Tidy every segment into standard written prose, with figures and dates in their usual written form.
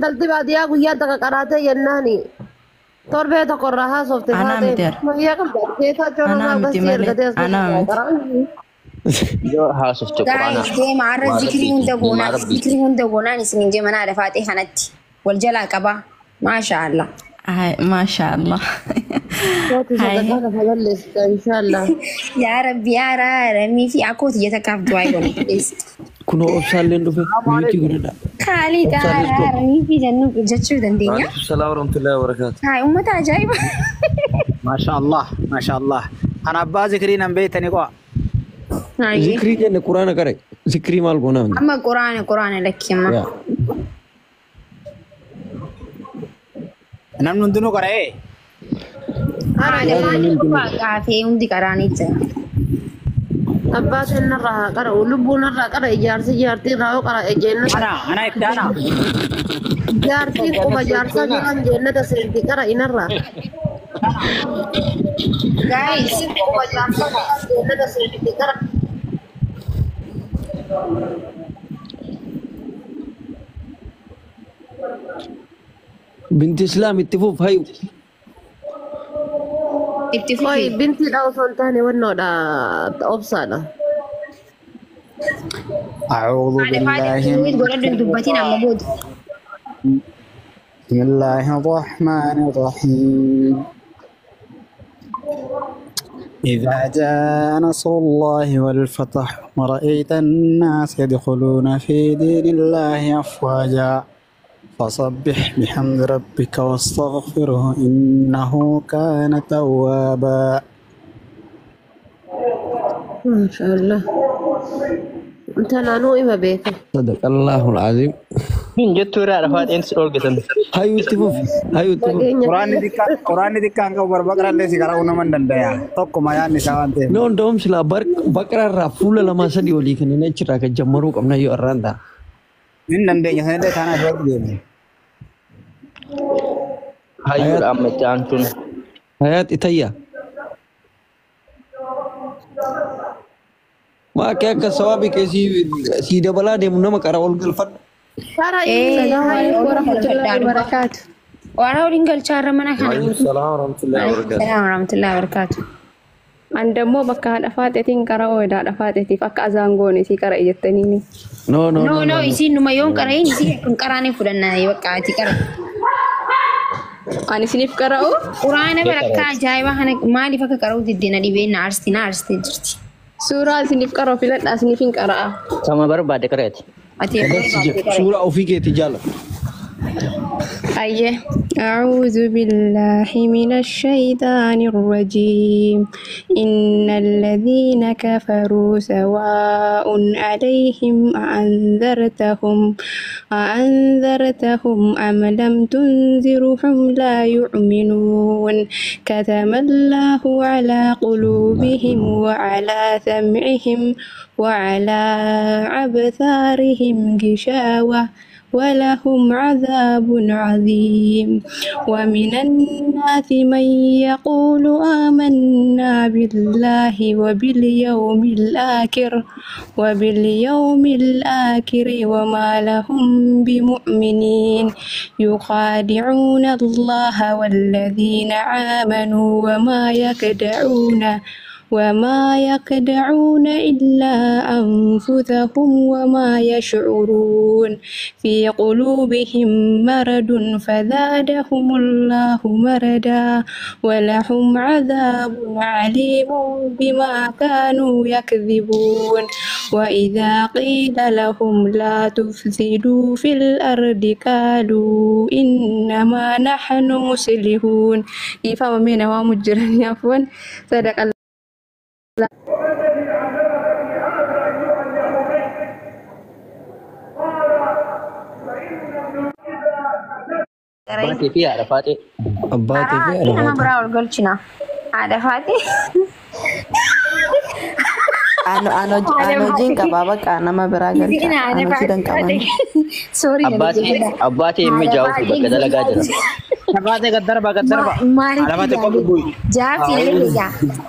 انتلتي بعد يا قويا تقراته يناني تربيه تقراها صوت أنا مدير ما هي قبل كيتا جونا أنا ما بصير متملي قد أنا مت جو هاسف تقرانا guys دي معرض ذكري هندقونا ذكري هندقونا نسنين جي منار فاتحة نتي والجلا كبا ما شاء الله هاي ما شاء الله صوتي هاي صدقنا فضلس ان شاء الله يا رب يا رامي في أكوت يتكاف دواي بليز كنو أبصار لين دفع ميتي غردا خالي كارا رامي في جنو جتشو دندينيا السلام ورحمة الله وبركاته هاي أمة عجيبة ما شاء الله ما شاء الله أنا أبا ذكرين أم بيتني قوا هاي ذكري جن القرآن كره ذكري مال قونا أما قرآن لك يما نحن ندنو كره أنا كافي عندي قراني ترى أبات النرا قرأ ولبو نرا قرأ جارتي راو قرأ جنة أنا إبتانا جارتي قوم جارتا جران جنة سنتي قرأ نرا guys قوم جارتا جنة سنتي قرأ بنت إسلام اتفوف هاي Oi, binti daw sontani wano da opsana. أعوذ هذا بالله فادي من قولنا دبتين عم بود بسم الله الرحمن الرحيم إذا جاء نصر الله والفتح ورأيت الناس يدخلون في دين الله أفواجا فسبح بحمد ربك واستغفره إنه كان توابا ما شاء الله. انت نانو إما بيك. صدق الله العظيم من جت ترى رفعت إنس أورجتن هاي اتفوف هاي اتفوف قرآن ديكا أنكو بربكرا لسي كراونا من دندaya tokko mayaan nisawante نون دوم سلا بكرة رافولا لما سدي ولي كنا نشرا كجمرو كمنا يو أراندا in dandenya sana tanah dua begini هاي أم تانتون حياة إتايا ما كيك سوابي كيسي سيدا بلا دي منما كراول قلفت Cara السلام عليكم ورحمة الله وبركاته وأنا أقول إنك الشهر منا كان السلام ورحمة الله وبركاته السلام ورحمة الله وبركاته Andammo bakka haadha faaxeetiin qara ooyidha haadha faaxeetiif akka azaangoon isii qara jettaniini. No isiin numa yoon qara'in isii kun qaraanii fudhannaa bakka ati qara. Ani isiniif qara'u Quraana barakka ajaa'ibaa kana maaliif akka qara'u diddina dhibeenna aarsitii jirti. suuraa isiniif qara'u filadhaa isiniif hin qara'a. sama barbaade kareeti Ati سورة أوفيك تجالا أيه أعوذ بالله من الشيطان الرجيم إن الذين كفروا سواء عليهم أأنذرتهم أم لم تنذرهم لا يؤمنون كتم الله على قلوبهم وعلى سمعهم وعلى أبصارهم غشاوة ولهم عذاب عظيم ومن الناس من يقول آمنا بالله وباليوم الآخر وما لهم بمؤمنين يخادعون الله والذين آمنوا وما يخدعون إلا أنفسهم وما يشعرون في قلوبهم مرض فزادهم الله مرضا ولهم عذاب عليم بما كانوا يكذبون وإذا قيل لهم لا تفسدوا في الأرض قالوا إنما نحن مصلحون إفهم من ومجرن عفوا صدق الله Abbaate fi haadha faatee. Abbaate fi haadha nama faatee. biraa ol galchina. Haadha faatee. Anojiin qabaa bakka nama biraa galcha. Anoji dan qaban. Sorry. Abbaate ilmi jaawutu bakka dalagaa jira. Abbaate gaddarba haadha faatee qofa bu'i Jaafi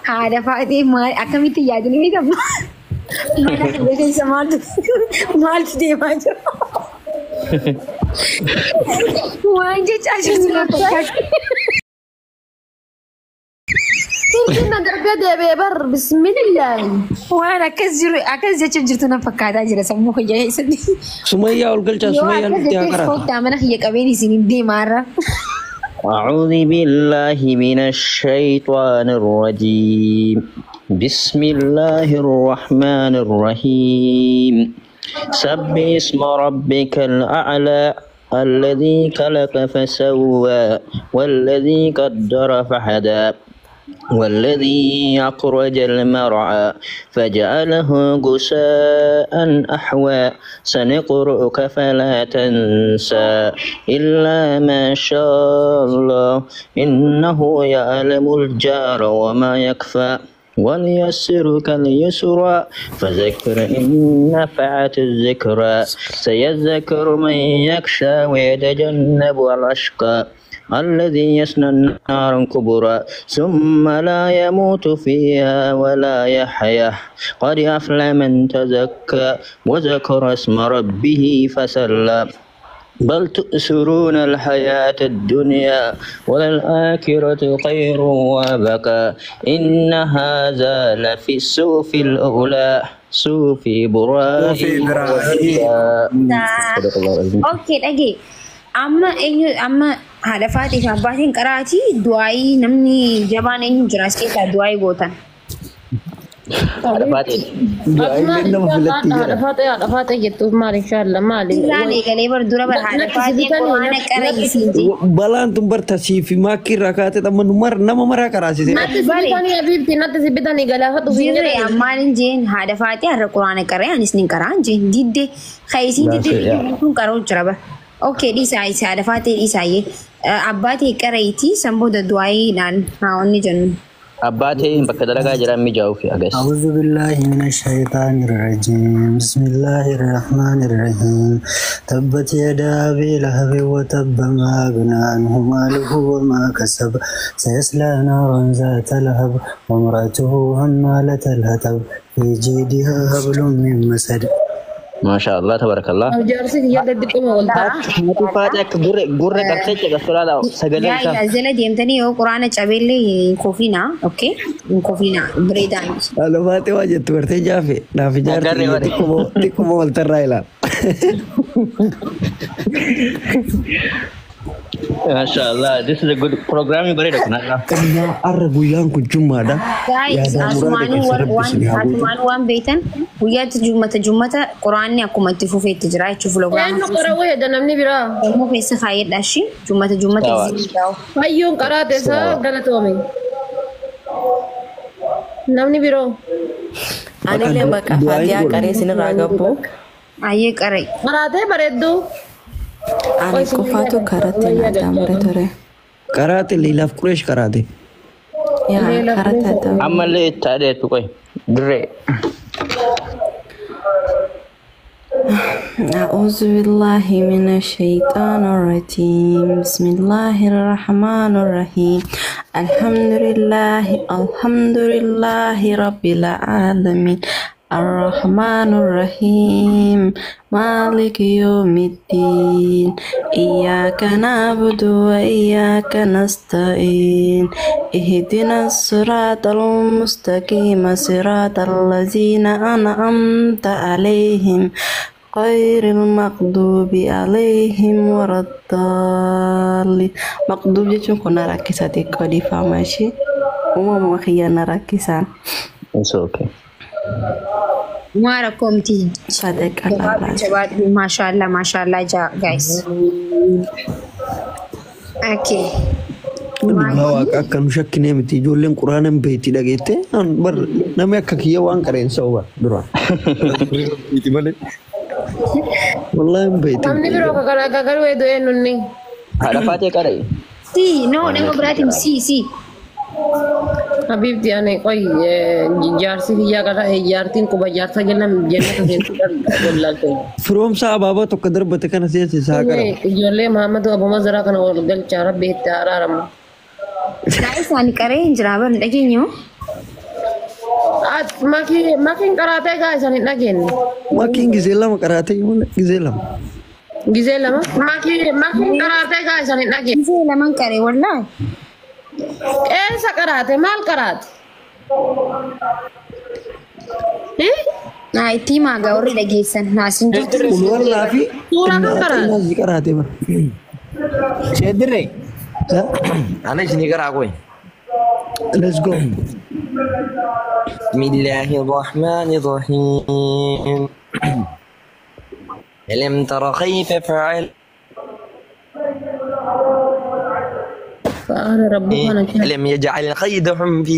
haadha faatee akkamitti yaadni ni qabna. Mana keessa maaltu deemaa jira. Wajah cacing selaput. Tina dargad ya beber bismillah. Waan akkas jecha jirtu na fakkaataa jira sammuu kiyyaa eessatti. Sumayyaa ol galchaa Sumayyaa nutti haa karata. Kottaa mana kiyya qabeen isin deemaarra. أعوذ بالله من الشيطان الرجيم بسم الله الرحمن الرحيم سبح اسم ربك الأعلى الذي خلق فسوى والذي قدر فهدى والذي أخرج المرعى فجعله غثاء أحوى سنقرئك فلا تنسى إلا ما شاء الله إنه يعلم الجار وما يخفى وليسرك اليسرى فذكر إن نفعت الذكرى سيذكر من يخشى ويتجنب الأشقى الذي يصلى النار الكبرى ثم لا يموت فيها ولا يحيا قد أفلح من تزكى وذكر اسم ربه فصلى بل تؤثرون الحياة الدنيا وللآخرة خير وأبقى إن هذا لفي الصحف الأولى صحف إبراهيم Oke lagi. Amma haadha Faatiif abbaatiin qaraatii du'aayii namni jabaan eenyu jira as keessaa du'aayii gootan. Haadha Faatee jettuuf maal inshallah maali? Irraan eegalee bar dura bar haadha Faatiif waan qarayisiin jee. Balaan tun bartasii fi maakkii irraa kaatee nama maraa karaasise. Natti sibitanii abiibti natti sibitanii galaafatu Jirre ammaan jeen haadha Faatiif har'a quraana qaree anis ni qaraan jeen didde khayisiin didde kun qaroo jira bar. Oke dhiisaa isa haadha Faatiif dhiisaayyee abbaatii qarayitii sanbooda du'aayiidhaan haawwanni jennu. أباتي بكدر جرام مجاو في أجس. أعوذ بالله من الشيطان الرجيم بسم الله الرحمن الرحيم تبت يدا أبي لهب وتب ما أغنى عنه ماله وما كسب سيصلى نارا ذات لهب وامرأته حمالة الحطب في جيدها حبل من مسد. ما شاء الله تبارك الله. جارسي هي ددكم والله. Mati Faatiha gurre kartee cega soalnya segala Ya ya zela diamtani yo quraana cabelle kofina okay kofina bredan. Halo Faatee waa jettu gartee jaafe naaf ijaarti xiqquma waltarraa ilaala. Masya Allah, this is a good program yang beredar kenapa? Arra guyyaan kun jummaadha. Guys, asumaan waan beektan guyyaa jummata quraanni akkuma itti fufee itti jira jechuuf logaan. Eenyu qara wayya namni biraa. Immoo keessa faayedha shi jummata itti Hayyuun qaraate isaa galatoome. Namni biroo. Anillee bakka Faatihaa qaree sinirraa gabbu. Ayyee qaree. Qaraatee bareedduu. Ani qofaatu karatti naataa mure ture. Karaate liilaaf Qureesh karaate. Yaa karatti Amma le tadi itu koi, dre. أعوذ بالله من الشيطان الرجيم بسم الله الرحمن الرحيم الحمد لله رب العالمين الرحمن الرحيم مالك يوم الدين إياك نعبد وإياك نستعين اهدنا الصراط المستقيم صراط الذين أنعمت عليهم غير المغضوب عليهم ولا الضالين مغضوب جتون كنا راكساتي كودي فاماشي وما مخيانا راكسان It's okay. Mara komti. صدق الله Mashallah guys. Okay. Waaqa akka nu shakkinee miti ijoolleen quraanaan beeyti dhageette bar namni akka kiyya waan qareen sa'uba dura. Wallahi beeyti. Namni biroo kakar weedu eenyunni. Ada Faatiha kadai. Si, no, nama beratim si. Habibti ane qoy jaarsi hiyyaa qara jaartiin quba jaarsa jennaan jennata seentuudhaan gollaalte. Firoomsa abaabaa tokko darbate kana seessa isaa qara. Ijoollee Mahamadu Abuma Zaraa kana wal galchaa rabbi itti araaramu. Guys, ani qaree hin jira ban dhageenyu. Makiin qaraatee gaa isaan hin dhageenye. Makiin gisee lama qaraatee malee gisee lama. Gizee lama. Maatii qaraatee gaasanii dhagee. Gizee lamaan qaree wallaahi. Eessa qaraate maal qaraate? Itti maagaa warri dhageessan naasin jirtu. Walaa fi Suuraa kan qaraate. naasii qaraate bara. Sheedirree. Ana isinii garaa koyi. Let's go. بسم الله الرحمن الرحيم ألم تر كيف فعل فأنا ربك أنا ألم يجعل كيدهم في